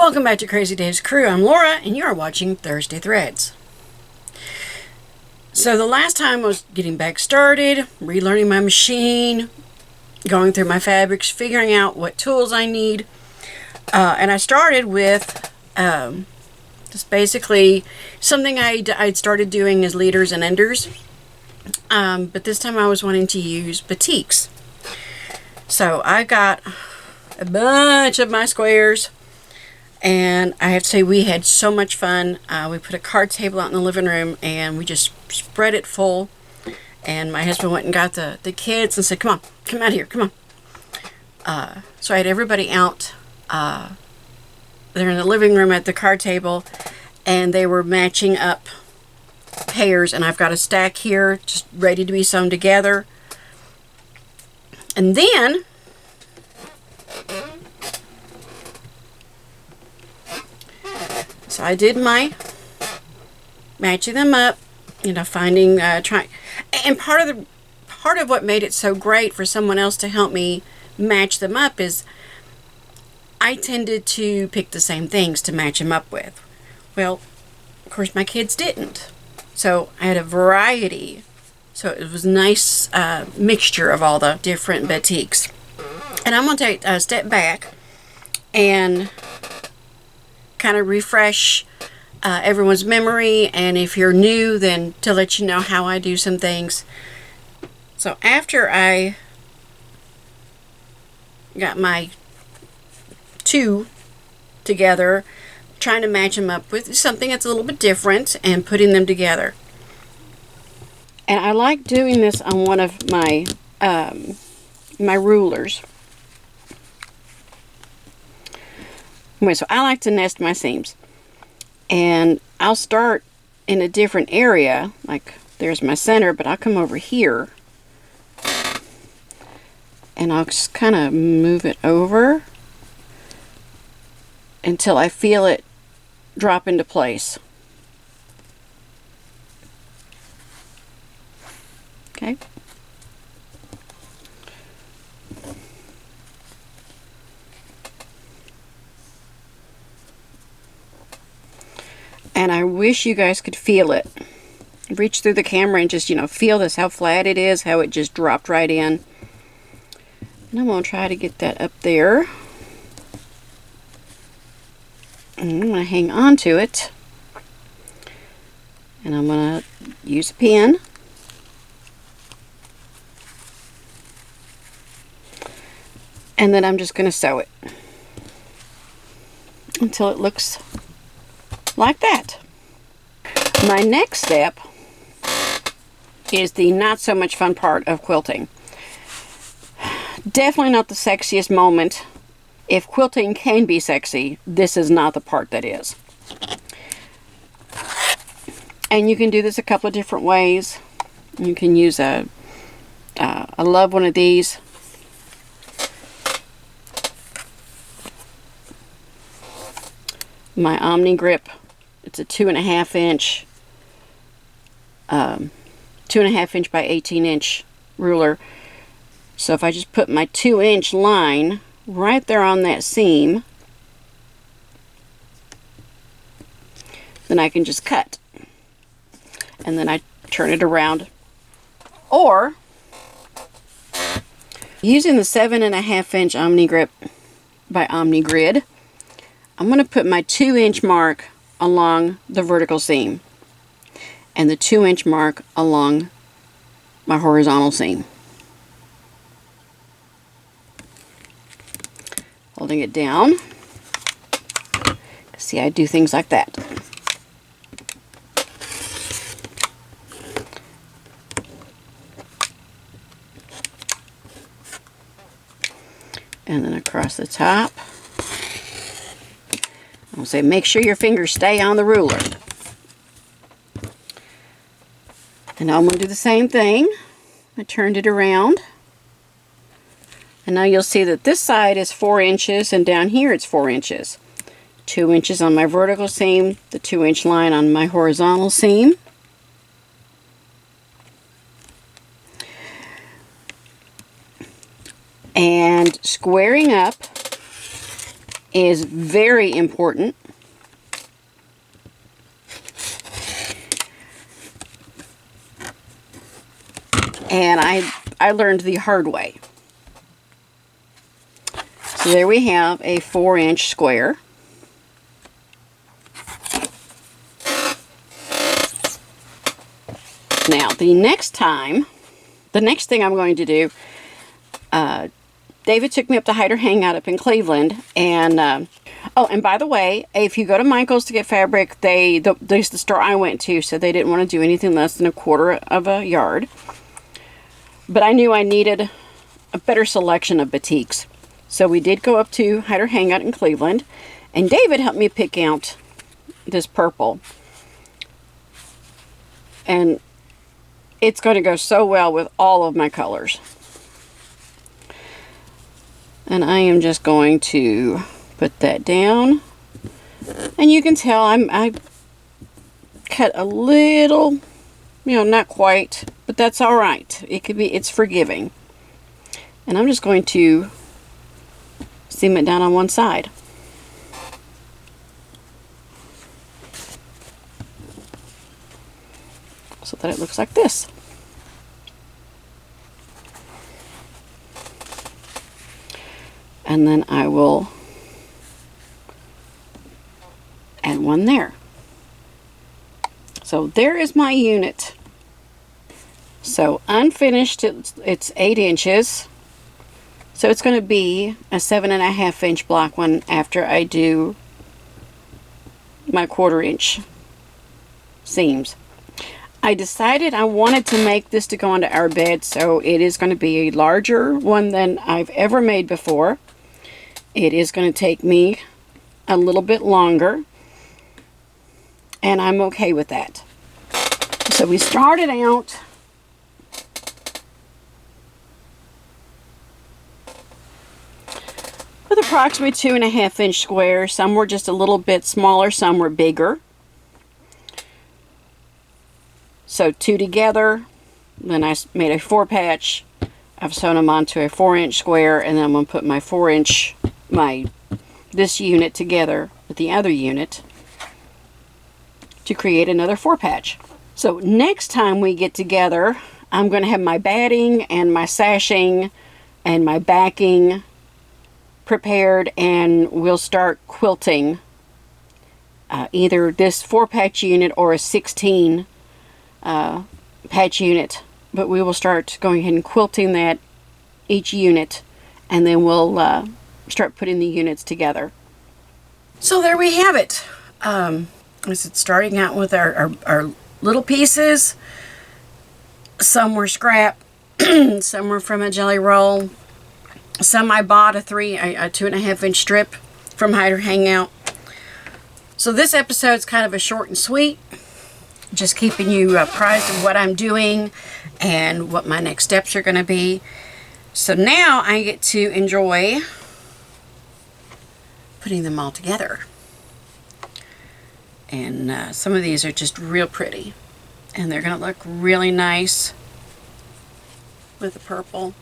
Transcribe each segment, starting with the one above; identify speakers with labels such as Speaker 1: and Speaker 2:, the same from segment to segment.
Speaker 1: Welcome back to Crazy Dave's Crew. I'm Laura, and you are watching Thursday Threads. So the last time I was getting back started, relearning my machine, going through my fabrics, figuring out what tools I need, and I started with just basically something I'd started doing as leaders and enders, but this time I was wanting to use batiks. So I got a bunch of my squares. And I have to say, we had so much fun. We put a card table out in the living room, and we just spread it full. And my husband went and got the kids and said, come on, come out here, come on. So I had everybody out there in the living room at the card table, and they were matching up pairs. And I've got a stack here just ready to be sewn together. And then so I did my matching them up, finding, trying, and part of what made it so great for someone else to help me match them up is I tended to pick the same things to match them up with. Well, of course, my kids didn't, so I had a variety. So it was a nice mixture of all the different batiks. And I'm going to take a step back and kind of refresh everyone's memory, and if you're new, then to let you know how I do some things. So after I got my two together, trying to match them up with something that's a little bit different and putting them together. And I like doing this on one of my my rulers. Anyway, so I like to nest my seams, and I'll start in a different area, like there's my center, but I'll come over here and I'll just kind of move it over until I feel it drop into place. Okay. And I wish you guys could feel it. Reach through the camera and just, feel this, how flat it is, how it just dropped right in. And I'm going to try to get that up there. And I'm going to hang on to it. And I'm going to use a pin. And then I'm just going to sew it until it looks like that. My next step is the not so much fun part of quilting. Definitely not the sexiest moment. If quilting can be sexy, this is not the part that is. And you can do this a couple of different ways. You can use I love one of these. My Omni Grip. It's a 2.5 inch, 2.5 inch by 18 inch ruler. So if I just put my 2-inch line right there on that seam, then I can just cut. And then I turn it around. Or, using the 7.5 inch Omni Grip by Omni Grid, I'm going to put my 2-inch mark along the vertical seam and the 2-inch mark along my horizontal seam. Holding it down. See, I do things like that. And then across the top. I'll say make sure your fingers stay on the ruler. And now I'm going to do the same thing. I turned it around. And now you'll see that this side is 4 inches and down here it's 4 inches. 2 inches on my vertical seam, the 2-inch line on my horizontal seam. And squaring up is very important. And I learned the hard way. So there we have a 4-inch square. Now, the next thing I'm going to do, David took me up to Hider Hangout up in Cleveland, and oh, and by the way, if you go to Michael's to get fabric, the store I went to said they didn't want to do anything less than 1/4 of a yard. But I knew I needed a better selection of batiks. So we did go up to Hider Hangout in Cleveland, and David helped me pick out this purple. And it's going to go so well with all of my colors. And I am just going to put that down. And you can tell I cut a little, you know, not quite, but that's all right. It's forgiving. And I'm just going to seam it down on one side. So that it looks like this. And then I will add one there. So there is my unit. So unfinished, it's 8 inches. So it's going to be a 7.5 inch block one after I do my 1/4 inch seams. I decided I wanted to make this to go onto our bed, so it is going to be a larger one than I've ever made before. It is going to take me a little bit longer, and I'm okay with that. So we started out with approximately 2.5 inch squares. Some were just a little bit smaller, some were bigger. So 2 together, then I made a 4 patch. I've sewn them onto a 4-inch square, and then I'm going to put my 4-inch, this unit together with the other unit to create another 4 patch. So next time we get together, I'm going to have my batting and my sashing and my backing prepared, and we'll start quilting either this 4 patch unit or a 16 patch unit, but we will start going ahead and quilting that each unit, and then we'll start putting the units together. So there we have it. This is starting out with our little pieces. Some were scrap, some were from a jelly roll, some I bought a 2.5 inch strip from Hider Hangout. So this episode's kind of a short and sweet, just keeping you apprised of what I'm doing and what my next steps are going to be. So now I get to enjoy putting them all together. And some of these are just real pretty, and they're going to look really nice with the purple.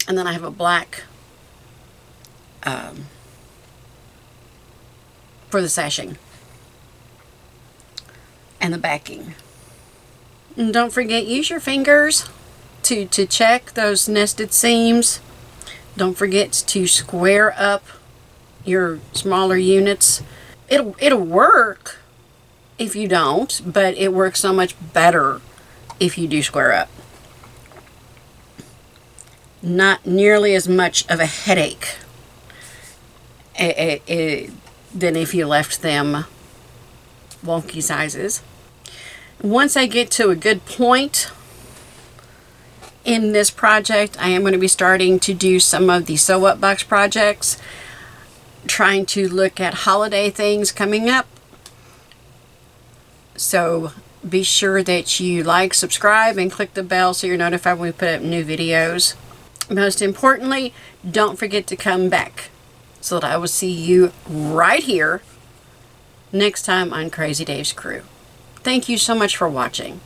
Speaker 1: And then I have a black for the sashing and the backing. And don't forget, use your fingers to check those nested seams. Don't forget to square up your smaller units. It'll work if you don't, but it works so much better if you do square up. Not nearly as much of a headache than if you left them wonky sizes. Once I get to a good point in this project, I am going to be starting to do some of the sew up box projects, trying to look at holiday things coming up. So be sure that you like, subscribe, and click the bell so you're notified when we put up new videos. Most importantly, don't forget to come back so that I will see you right here next time on Crazy Dave's Crew. Thank you so much for watching.